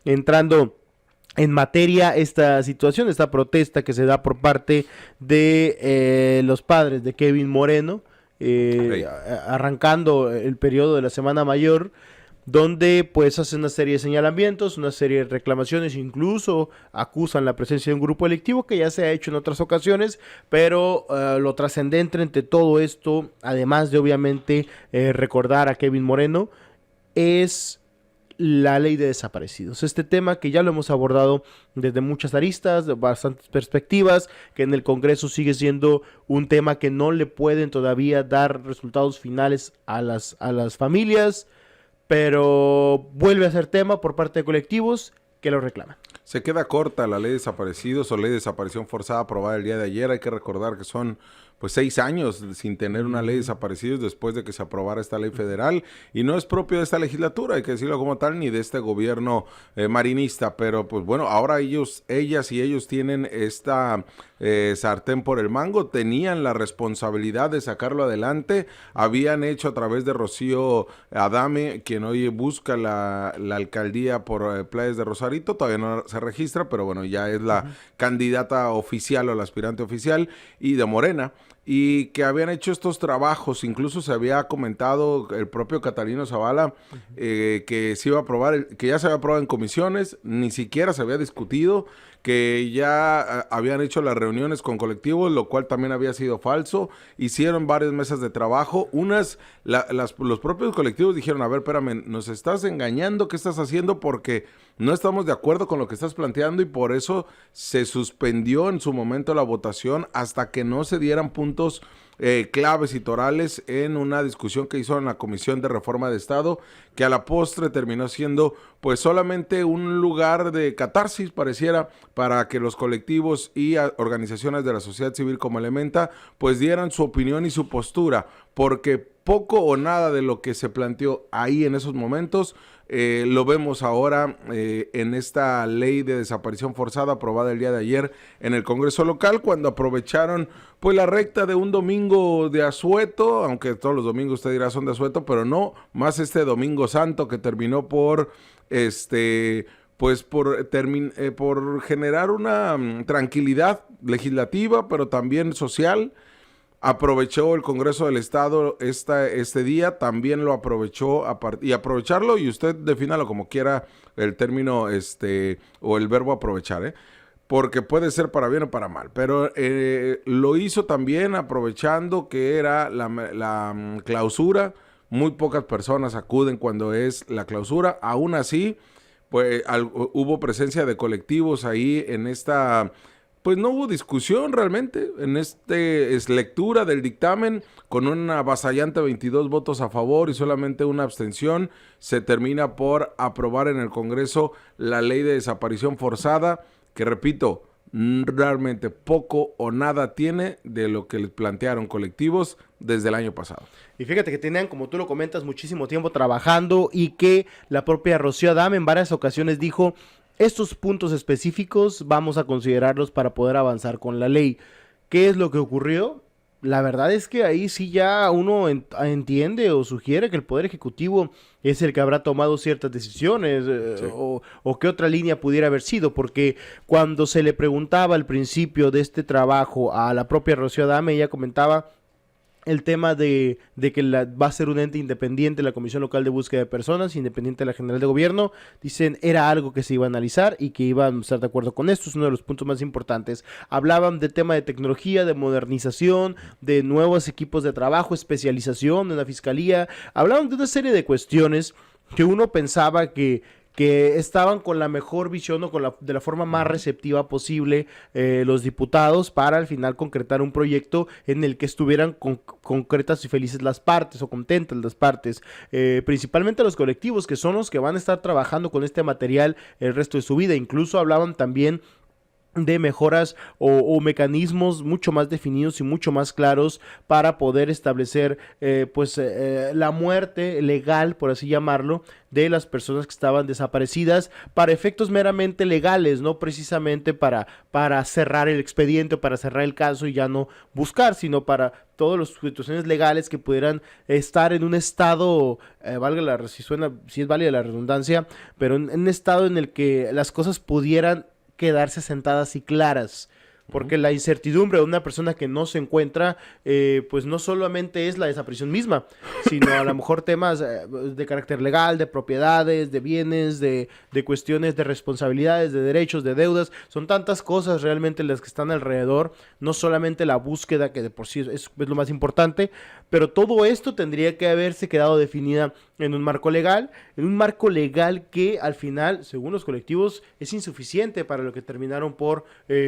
entrando en materia esta situación, esta protesta que se da por parte de los padres de Kevin Moreno, arrancando el periodo de la Semana Mayor, donde pues hacen una serie de señalamientos, una serie de reclamaciones, incluso acusan la presencia de un grupo delictivo que ya se ha hecho en otras ocasiones, pero lo trascendente entre todo esto, además de obviamente recordar a Kevin Moreno, es la ley de desaparecidos. Este tema que ya lo hemos abordado desde muchas aristas, de bastantes perspectivas, que en el Congreso sigue siendo un tema que no le pueden todavía dar resultados finales a las familias, pero vuelve a ser tema por parte de colectivos que lo reclaman. Se queda corta la ley de desaparecidos o ley de desaparición forzada aprobada el día de ayer. Hay que recordar que son pues 6 años sin tener una ley de desaparecidos después de que se aprobara esta ley federal, y no es propio de esta legislatura, hay que decirlo como tal, ni de este gobierno marinista, pero pues bueno, ahora ellas y ellos tienen esta sartén por el mango, tenían la responsabilidad de sacarlo adelante, habían hecho a través de Rocío Adame, quien hoy busca la alcaldía por Playas de Rosarito, todavía no se registra, pero bueno, ya es la candidata oficial o la aspirante oficial, y de Morena, y que habían hecho estos trabajos, incluso se había comentado el propio Catalino Zavala que se iba a aprobar, que ya se había aprobado en comisiones, ni siquiera se había discutido, que ya habían hecho las reuniones con colectivos, lo cual también había sido falso, hicieron varias mesas de trabajo, los propios colectivos dijeron, a ver, espérame, nos estás engañando, ¿qué estás haciendo? Porque no estamos de acuerdo con lo que estás planteando, y por eso se suspendió en su momento la votación hasta que no se dieran puntos claves y torales en una discusión que hizo en la Comisión de Reforma de Estado, que a la postre terminó siendo pues solamente un lugar de catarsis, pareciera, para que los colectivos y organizaciones de la sociedad civil como Elementa pues dieran su opinión y su postura, porque poco o nada de lo que se planteó ahí en esos momentos lo vemos ahora en esta ley de desaparición forzada aprobada el día de ayer en el Congreso local, cuando aprovecharon pues la recta de un domingo de asueto, aunque todos los domingos usted dirá son de asueto, pero no, más este domingo santo que terminó por pues por generar una tranquilidad legislativa, pero también social. Aprovechó el Congreso del Estado este día, también lo aprovechó, y aprovecharlo, y usted defínalo como quiera el término o el verbo aprovechar, porque puede ser para bien o para mal, pero lo hizo también aprovechando que era la clausura. Muy pocas personas acuden cuando es la clausura, aún así pues hubo presencia de colectivos ahí en esta. Pues no hubo discusión realmente, es lectura del dictamen con una avasallante 22 votos a favor y solamente una abstención, se termina por aprobar en el Congreso la ley de desaparición forzada, que repito, realmente poco o nada tiene de lo que les plantearon colectivos desde el año pasado. Y fíjate que tenían, como tú lo comentas, muchísimo tiempo trabajando, y que la propia Rocío Adame en varias ocasiones dijo: estos puntos específicos vamos a considerarlos para poder avanzar con la ley. ¿Qué es lo que ocurrió? La verdad es que ahí sí ya uno entiende o sugiere que el Poder Ejecutivo es el que habrá tomado ciertas decisiones, sí. o qué otra línea pudiera haber sido, porque cuando se le preguntaba al principio de este trabajo a la propia Rocío Adame, ella comentaba el tema de que va a ser un ente independiente la Comisión Local de Búsqueda de Personas, independiente de la General de Gobierno. Dicen, era algo que se iba a analizar y que iban a estar de acuerdo con esto, es uno de los puntos más importantes. Hablaban de tema de tecnología, de modernización, de nuevos equipos de trabajo, especialización en la Fiscalía. Hablaban de una serie de cuestiones que uno pensaba que estaban con la mejor visión o de la forma más receptiva posible los diputados para al final concretar un proyecto en el que estuvieran concretas y felices las partes o contentas las partes, principalmente los colectivos, que son los que van a estar trabajando con este material el resto de su vida. Incluso hablaban también de mejoras o mecanismos mucho más definidos y mucho más claros para poder establecer la muerte legal, por así llamarlo, de las personas que estaban desaparecidas para efectos meramente legales, no precisamente para cerrar el expediente o para cerrar el caso y ya no buscar, sino para todas las situaciones legales que pudieran estar en un estado, si es válida la redundancia, pero en un estado en el que las cosas pudieran quedarse sentadas y claras, porque la incertidumbre de una persona que no se encuentra, pues no solamente es la desaparición misma, sino a lo mejor temas de carácter legal, de propiedades, de bienes, de cuestiones de responsabilidades, de derechos, de deudas. Son tantas cosas realmente las que están alrededor, no solamente la búsqueda, que de por sí es lo más importante, pero todo esto tendría que haberse quedado definida en un marco legal que al final, según los colectivos, es insuficiente para lo que terminaron por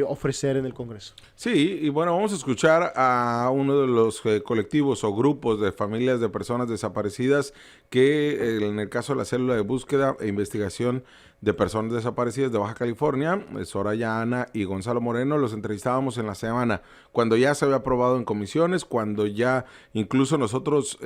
ofrecer en el Congreso. Sí, y bueno, vamos a escuchar a uno de los colectivos o grupos de familias de personas desaparecidas que en el caso de la célula de búsqueda e investigación de personas desaparecidas de Baja California, Soraya Ana y Gonzalo Moreno, los entrevistábamos en la semana, cuando ya se había aprobado en comisiones, cuando ya incluso nosotros,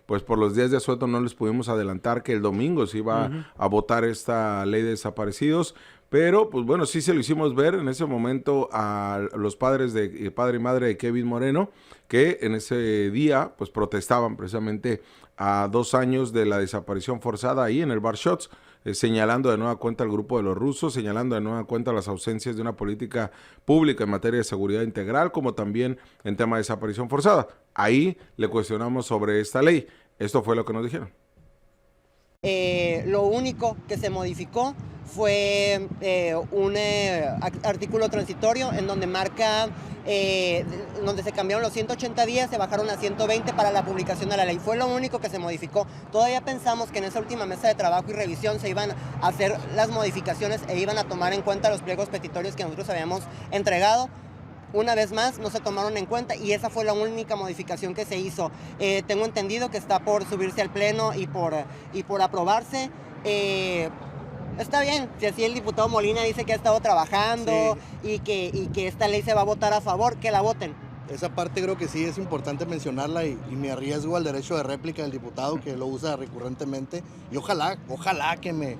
pues por los días de asueto no les pudimos adelantar que el domingo se iba a votar esta ley de desaparecidos, pero pues bueno, sí se lo hicimos ver en ese momento a los padre y madre de Kevin Moreno, que en ese día pues protestaban precisamente a 2 años de la desaparición forzada ahí en el Bar Shots, señalando de nueva cuenta al grupo de los rusos, señalando de nueva cuenta las ausencias de una política pública en materia de seguridad integral, como también en tema de desaparición forzada. Ahí le cuestionamos sobre esta ley. Esto fue lo que nos dijeron. Lo único que se modificó fue un artículo transitorio en donde marca, donde se cambiaron los 180 días, se bajaron a 120 para la publicación de la ley. Fue lo único que se modificó. Todavía pensamos que en esa última mesa de trabajo y revisión se iban a hacer las modificaciones e iban a tomar en cuenta los pliegos petitorios que nosotros habíamos entregado. Una vez más no se tomaron en cuenta y esa fue la única modificación que se hizo. Tengo entendido que está por subirse al pleno y por aprobarse. Está bien, si así el diputado Molina dice que ha estado trabajando, sí, y que esta ley se va a votar a favor, que la voten. Esa parte creo que sí es importante mencionarla y me arriesgo al derecho de réplica del diputado que lo usa recurrentemente y ojalá que me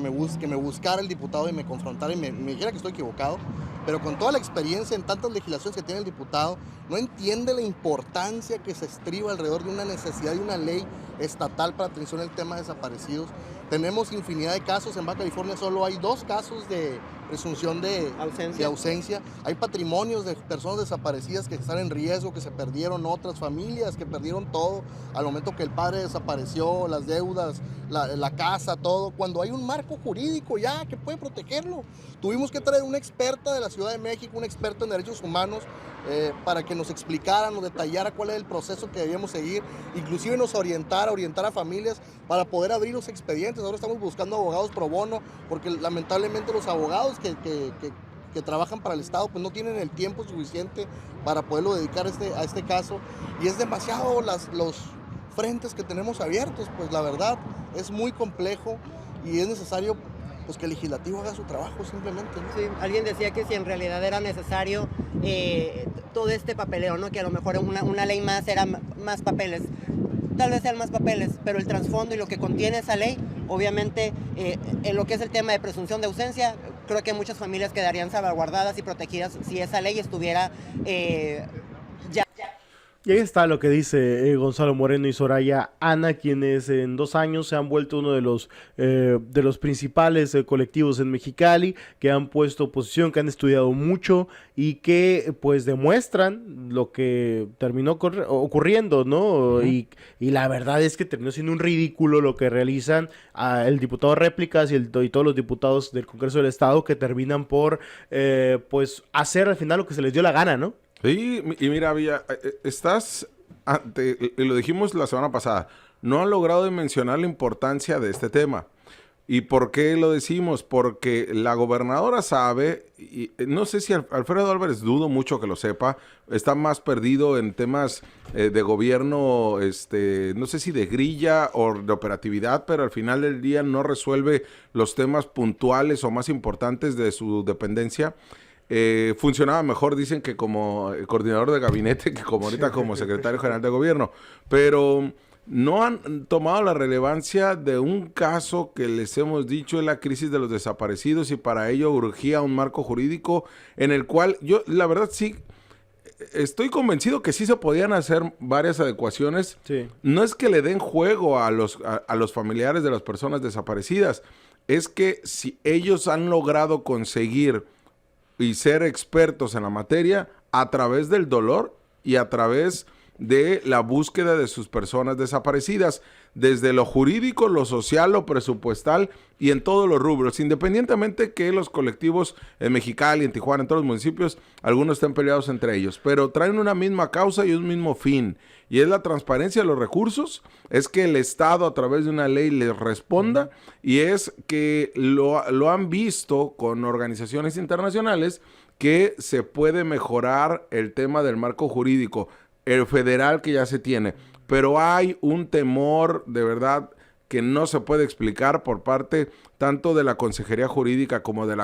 buscara el diputado y me confrontara y me dijera que estoy equivocado, pero con toda la experiencia en tantas legislaciones que tiene el diputado, no entiende la importancia que se estriba alrededor de una necesidad de una ley estatal para atención al tema de desaparecidos. Tenemos infinidad de casos, en Baja California solo hay 2 casos de presunción de ausencia. Hay patrimonios de personas desaparecidas que están en riesgo, que se perdieron, otras familias que perdieron todo al momento que el padre desapareció, las deudas, la casa, todo, cuando hay un marco jurídico ya que puede protegerlo. Tuvimos que traer una experta de la Ciudad de México, una experta en derechos humanos, para que nos explicara, nos detallara cuál es el proceso que debíamos seguir, inclusive nos orientara a familias para poder abrir los expedientes. Ahora estamos buscando abogados pro bono, porque lamentablemente los abogados que trabajan para el Estado pues no tienen el tiempo suficiente para poderlo dedicar a este caso, y es demasiado los frentes que tenemos abiertos, pues la verdad es muy complejo y es necesario pues que el legislativo haga su trabajo simplemente, ¿no? Sí, alguien decía que si en realidad era necesario todo este papeleo, ¿no? Que a lo mejor una ley más era más papeles. Tal vez sean más papeles, pero el trasfondo y lo que contiene esa ley, obviamente, en lo que es el tema de presunción de ausencia, creo que muchas familias quedarían salvaguardadas y protegidas si esa ley estuviera ya. Y ahí está lo que dice Gonzalo Moreno y Soraya Ana, quienes en 2 años se han vuelto uno de los principales colectivos en Mexicali, que han puesto oposición, que han estudiado mucho y que pues demuestran lo que terminó ocurriendo, ¿no? Uh-huh. Y la verdad es que terminó siendo un ridículo lo que realizan el diputado Réplicas y todos los diputados del Congreso del Estado, que terminan por pues hacer al final lo que se les dio la gana, ¿no? Sí, y mira, Villa, lo dijimos la semana pasada, no han logrado dimensionar la importancia de este tema. ¿Y por qué lo decimos? Porque la gobernadora sabe, y no sé si Alfredo Álvarez, dudo mucho que lo sepa, está más perdido en temas de gobierno, no sé si de grilla o de operatividad, pero al final del día no resuelve los temas puntuales o más importantes de su dependencia. funcionaba mejor, dicen, que como coordinador de gabinete, que como ahorita como secretario general de gobierno. Pero no han tomado la relevancia de un caso que les hemos dicho, es la crisis de los desaparecidos, y para ello urgía un marco jurídico en el cual yo, la verdad, sí, estoy convencido que sí se podían hacer varias adecuaciones. Sí. No es que le den juego a los familiares de las personas desaparecidas, es que si ellos han logrado conseguir y ser expertos en la materia a través del dolor y a través de la búsqueda de sus personas desaparecidas, desde lo jurídico, lo social, lo presupuestal y en todos los rubros, independientemente que los colectivos en Mexicali, en Tijuana, en todos los municipios, algunos estén peleados entre ellos, pero traen una misma causa y un mismo fin, y es la transparencia de los recursos, es que el Estado a través de una ley les responda, y es que lo han visto con organizaciones internacionales que se puede mejorar el tema del marco jurídico, el federal que ya se tiene, pero hay un temor de verdad que no se puede explicar por parte tanto de la Consejería Jurídica como de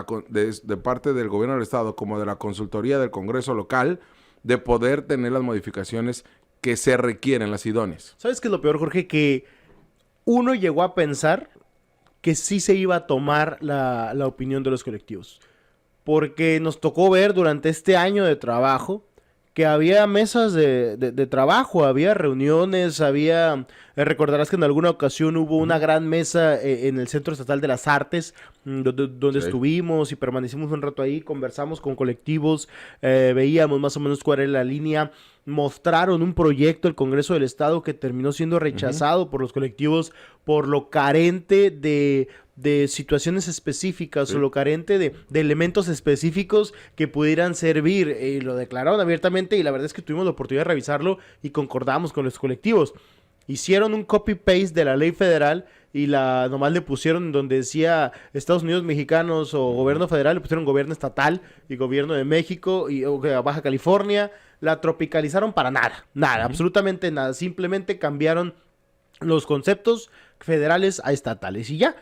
parte del Gobierno del Estado, como de la Consultoría del Congreso local, de poder tener las modificaciones que se requieren, las idóneas. ¿Sabes qué es lo peor, Jorge? Que uno llegó a pensar que sí se iba a tomar la opinión de los colectivos, porque nos tocó ver durante este año de trabajo que había mesas de trabajo, había reuniones, recordarás que en alguna ocasión hubo una gran mesa en el Centro Estatal de las Artes, donde Sí. estuvimos y permanecimos un rato ahí, conversamos con colectivos, veíamos más o menos cuál era la línea, mostraron un proyecto del Congreso del Estado que terminó siendo rechazado por los colectivos por lo carente de situaciones específicas, Sí. o lo carente de elementos específicos que pudieran servir. Lo declararon abiertamente y la verdad es que tuvimos la oportunidad de revisarlo y concordamos con los colectivos. Hicieron un copy-paste de la ley federal y nomás le pusieron donde decía Estados Unidos mexicanos o gobierno federal, le pusieron gobierno estatal y gobierno de México y Baja California. La tropicalizaron para nada, absolutamente nada. Simplemente cambiaron los conceptos federales a estatales y ya.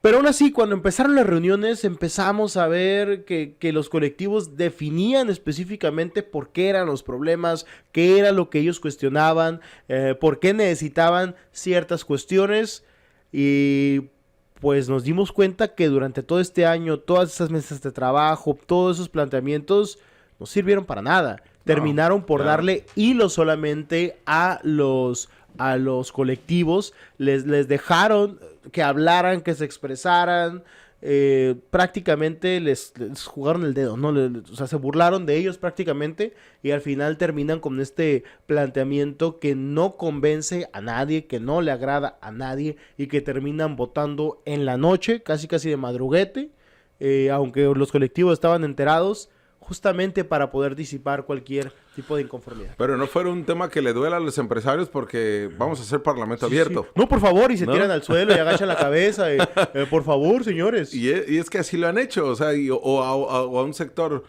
Pero aún así, cuando empezaron las reuniones, empezamos a ver que los colectivos definían específicamente por qué eran los problemas, qué era lo que ellos cuestionaban, por qué necesitaban ciertas cuestiones. Y pues nos dimos cuenta que durante todo este año, todas esas mesas de trabajo, todos esos planteamientos no sirvieron para nada. Terminaron por claro. darle hilo solamente a los colectivos, les dejaron que hablaran, que se expresaran, prácticamente les jugaron el dedo, ¿no? O sea, se burlaron de ellos prácticamente y al final terminan con este planteamiento que no convence a nadie, que no le agrada a nadie y que terminan votando en la noche, casi de madruguete, aunque los colectivos estaban enterados, justamente para poder disipar cualquier tipo de inconformidad. Pero no fuera un tema que le duela a los empresarios porque vamos a hacer parlamento abierto. Sí. No, por favor, y se ¿No? tiran al suelo y agachan la cabeza. Por favor, señores. Y es que así lo han hecho, o sea, o a un sector,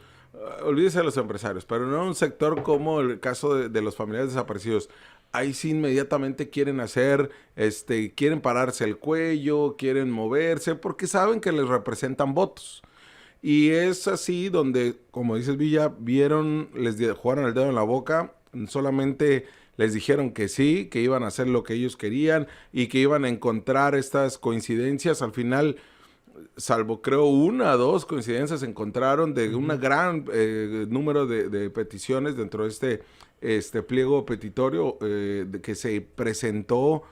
olvídese de los empresarios, pero no a un sector como el caso de los familiares desaparecidos. Ahí sí inmediatamente quieren quieren pararse el cuello, quieren moverse, porque saben que les representan votos. Y es así donde, como dices Villa, jugaron el dedo en la boca, solamente les dijeron que sí, que iban a hacer lo que ellos querían y que iban a encontrar estas coincidencias. Al final, salvo creo 1 o 2 coincidencias, encontraron de un gran número de peticiones dentro de este pliego petitorio que se presentó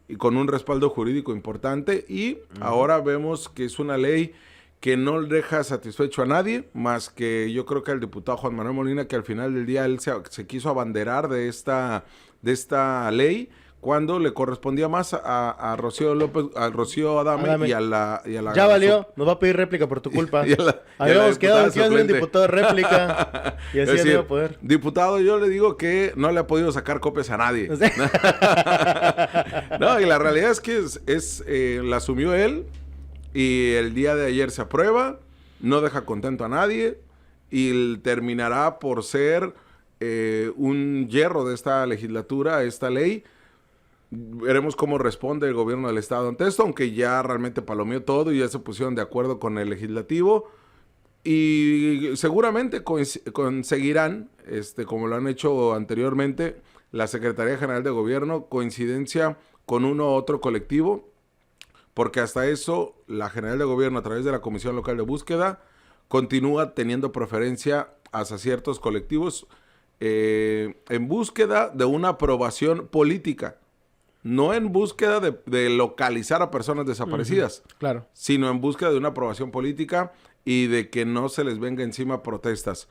y con un respaldo jurídico importante, y ahora vemos que es una ley que no deja satisfecho a nadie, más que yo creo que al diputado Juan Manuel Molina, que al final del día él se quiso abanderar de esta ley, cuando le correspondía más a Rocío Adame y a la ya valió, nos va a pedir réplica por tu culpa. Habíamos quedado que un diputado de réplica y así no iba a poder. Diputado, yo le digo que no le ha podido sacar copias a nadie. No, y la realidad es que la asumió él. Y el día de ayer se aprueba, no deja contento a nadie y terminará por ser un hierro de esta legislatura, esta ley. Veremos cómo responde el gobierno del estado ante esto, aunque ya realmente palomeó todo y ya se pusieron de acuerdo con el legislativo. Y seguramente conseguirán, como lo han hecho anteriormente, la Secretaría General de Gobierno, coincidencia con uno u otro colectivo, porque hasta eso la General de Gobierno, a través de la Comisión Local de Búsqueda, continúa teniendo preferencia hacia ciertos colectivos en búsqueda de una aprobación política, no en búsqueda de localizar a personas desaparecidas, Claro. sino en búsqueda de una aprobación política y de que no se les venga encima protestas.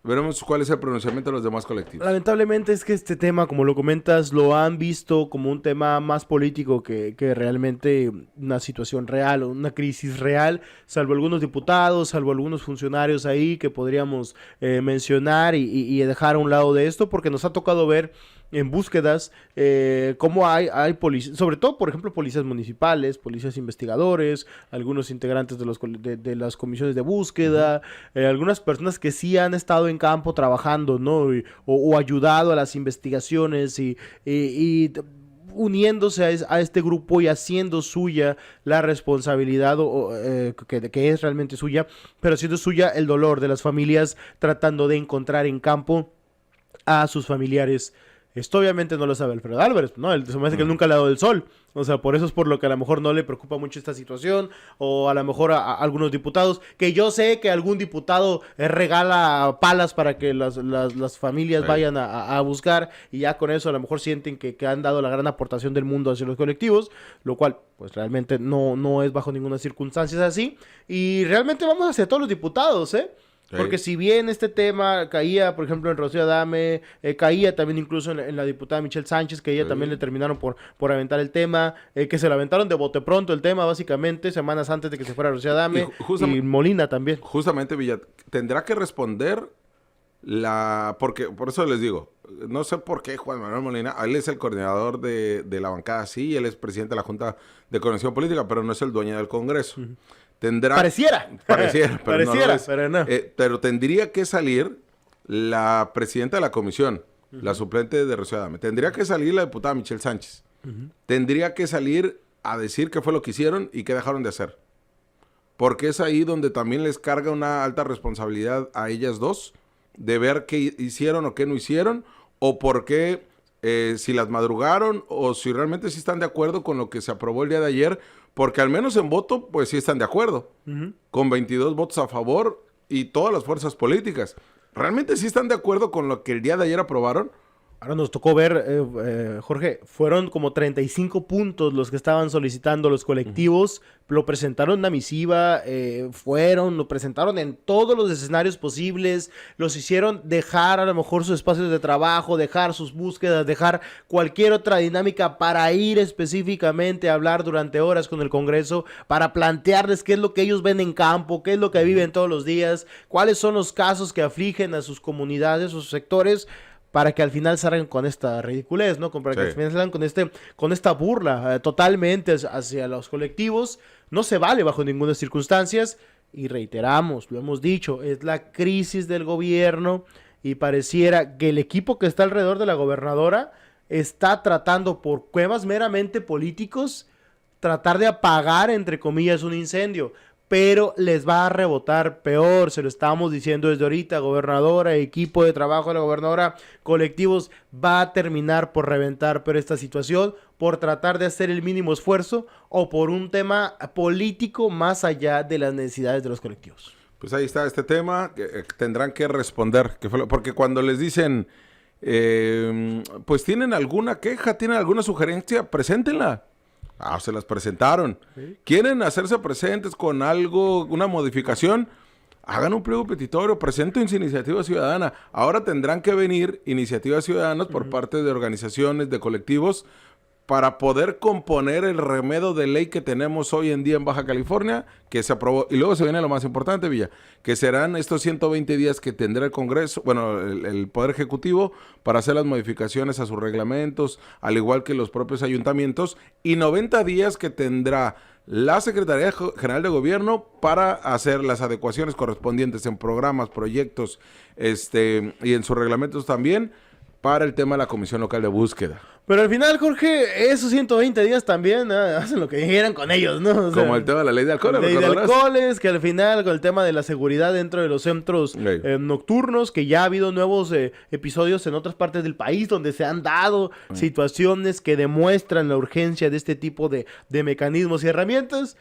Veremos cuál es el pronunciamiento de los demás colectivos. Lamentablemente es que este tema, como lo comentas, lo han visto como un tema más político que realmente una situación real o una crisis real, salvo algunos diputados, salvo algunos funcionarios ahí que podríamos mencionar y dejar a un lado de esto, porque nos ha tocado ver en búsquedas cómo hay policías, sobre todo, por ejemplo, policías municipales, policías investigadores, algunos integrantes de las comisiones de búsqueda, algunas personas que sí han estado en campo trabajando, ¿no? O ayudado a las investigaciones y uniéndose a este grupo y haciendo suya la responsabilidad que es realmente suya, pero haciendo suya el dolor de las familias, tratando de encontrar en campo a sus familiares. Esto obviamente no lo sabe Alfredo Álvarez, ¿no? Se me hace que él nunca le ha dado el sol. O sea, por eso es por lo que a lo mejor no le preocupa mucho esta situación. O a lo mejor a algunos diputados. Que yo sé que algún diputado regala palas para que las familias vayan a buscar. Y ya con eso a lo mejor sienten que han dado la gran aportación del mundo hacia los colectivos. Lo cual, pues realmente no es bajo ninguna circunstancia así. Y realmente vamos hacia todos los diputados, ¿eh? Porque si bien este tema caía, por ejemplo, en Rocío Adame, caía también incluso en la diputada Michelle Sánchez, que ella también le terminaron por aventar el tema, que se lo aventaron de bote pronto el tema, básicamente, semanas antes de que se fuera Rocío Adame, y Molina también. Justamente, Villa, tendrá que responder porque por eso les digo, no sé por qué Juan Manuel Molina, él es el coordinador de la bancada, sí, él es presidente de la Junta de Coordinación Política, pero no es el dueño del Congreso. Pareciera, pero no lo es. pero no. Pero tendría que salir la presidenta de la comisión, la suplente de Rocío Adame. Tendría que salir la diputada Michelle Sánchez. Tendría que salir a decir qué fue lo que hicieron y qué dejaron de hacer. Porque es ahí donde también les carga una alta responsabilidad a ellas dos de ver qué hicieron o qué no hicieron, o por qué, si las madrugaron, o si realmente sí están de acuerdo con lo que se aprobó el día de ayer. Porque al menos en voto, pues sí están de acuerdo. Con 22 votos a favor y todas las fuerzas políticas. ¿Realmente sí están de acuerdo con lo que el día de ayer aprobaron? Ahora nos tocó ver, Jorge, fueron como 35 puntos los que estaban solicitando los colectivos, lo presentaron en una misiva, lo presentaron en todos los escenarios posibles, los hicieron dejar a lo mejor sus espacios de trabajo, dejar sus búsquedas, dejar cualquier otra dinámica para ir específicamente a hablar durante horas con el Congreso, para plantearles qué es lo que ellos ven en campo, qué es lo que viven todos los días, cuáles son los casos que afligen a sus comunidades, sus sectores, para que al final salgan con esta ridiculez, ¿no? Para que al final salgan con esta burla totalmente hacia los colectivos. No se vale bajo ninguna circunstancia. Y reiteramos, lo hemos dicho, es la crisis del gobierno y pareciera que el equipo que está alrededor de la gobernadora está tratando por temas meramente políticos tratar de apagar, entre comillas, un incendio. Pero les va a rebotar peor, se lo estamos diciendo desde ahorita, gobernadora, equipo de trabajo de la gobernadora, colectivos, va a terminar por reventar pero esta situación, por tratar de hacer el mínimo esfuerzo o por un tema político más allá de las necesidades de los colectivos. Pues ahí está este tema, que tendrán que responder, porque cuando les dicen, pues tienen alguna queja, tienen alguna sugerencia, preséntenla. Se las presentaron. ¿Sí? ¿Quieren hacerse presentes con algo, una modificación? Hagan un pliego petitorio, presenten su iniciativa ciudadana. Ahora tendrán que venir iniciativas ciudadanas por parte de organizaciones, de colectivos, para poder componer el remedio de ley que tenemos hoy en día en Baja California, que se aprobó. Y luego se viene lo más importante, Villa, que serán estos 120 días que tendrá el Congreso, bueno, el Poder Ejecutivo, para hacer las modificaciones a sus reglamentos, al igual que los propios ayuntamientos, y 90 días que tendrá la Secretaría General de Gobierno para hacer las adecuaciones correspondientes en programas, proyectos, y en sus reglamentos también, para el tema de la Comisión Local de Búsqueda. Pero al final, Jorge, esos 120 días también hacen lo que dijeran con ellos, ¿no? O sea, Como el tema de la ley de alcohol, ley de ¿recordarás? alcoholes, que al final con el tema de la seguridad dentro de los centros nocturnos, que ya ha habido nuevos episodios en otras partes del país donde se han dado situaciones que demuestran la urgencia de este tipo de mecanismos y herramientas.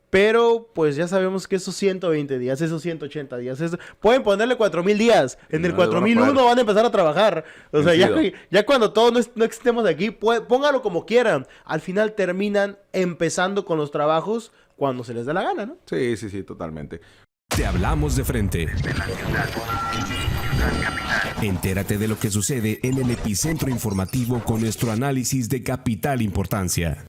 Pero pues ya sabemos que esos 120 días, esos 180 días, pueden ponerle 4000 días. En el No les van a 4001 poder. van a empezar a trabajar. O sea, ya cuando todos no estemos aquí, póngalo como quieran. Al final terminan empezando con los trabajos cuando se les da la gana, ¿no? Sí, sí, sí, totalmente. Te hablamos de frente. Entérate de lo que sucede en el epicentro informativo con nuestro análisis de capital importancia.